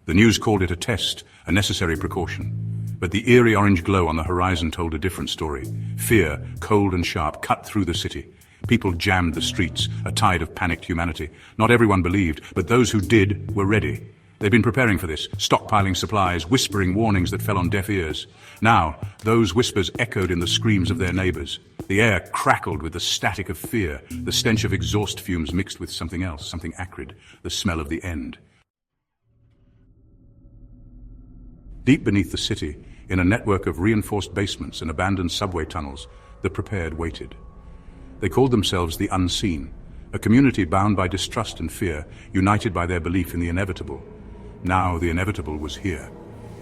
The news called it a test, a necessary precaution. But the eerie orange glow on the horizon told a different story. Fear, cold and sharp, cut through the city. People jammed the streets, a tide of panicked humanity. Not everyone believed, but those who did were ready. They'd been preparing for this, stockpiling supplies, whispering warnings that fell on deaf ears. Now, those whispers echoed in the screams of their neighbors. The air crackled with the static of fear, the stench of exhaust fumes mixed with something else, something acrid, the smell of the end. Deep beneath the city, in a network of reinforced basements and abandoned subway tunnels, the prepared waited. They called themselves the Unseen, a community bound by distrust and fear, united by their belief in the inevitable. Now the inevitable was here.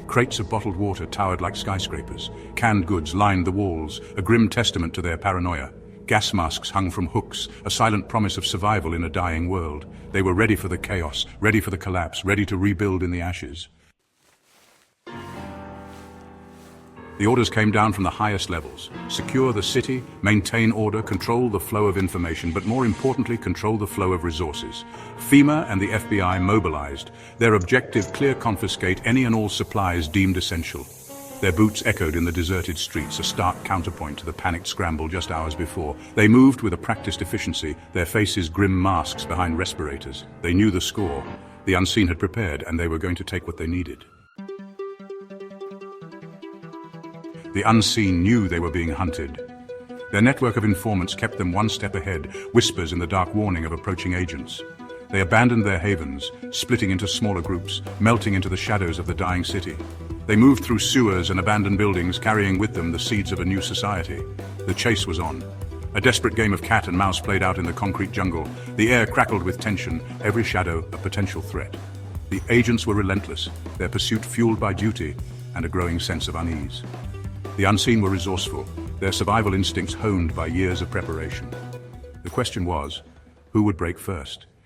Crates of bottled water towered like skyscrapers. Canned goods lined the walls, a grim testament to their paranoia. Gas masks hung from hooks, a silent promise of survival in a dying world. They were ready for the chaos, ready for the collapse, ready to rebuild in the ashes. The orders came down from the highest levels. Secure the city, maintain order, control the flow of information, but more importantly, control the flow of resources. FEMA and the FBI mobilized. Their objective, clear: confiscate any and all supplies deemed essential. Their boots echoed in the deserted streets, a stark counterpoint to the panicked scramble just hours before. They moved with a practiced efficiency, their faces grim masks behind respirators. They knew the score. The Unseen had prepared, and they were going to take what they needed. The Unseen knew they were being hunted. Their network of informants kept them one step ahead, whispers in the dark warning of approaching agents. They abandoned their havens, splitting into smaller groups, melting into the shadows of the dying city. They moved through sewers and abandoned buildings, carrying with them the seeds of a new society. The chase was on. A desperate game of cat and mouse played out in the concrete jungle. The air crackled with tension, every shadow a potential threat. The agents were relentless, their pursuit fueled by duty and a growing sense of unease. The Unseen were resourceful, their survival instincts honed by years of preparation. The question was, who would break first?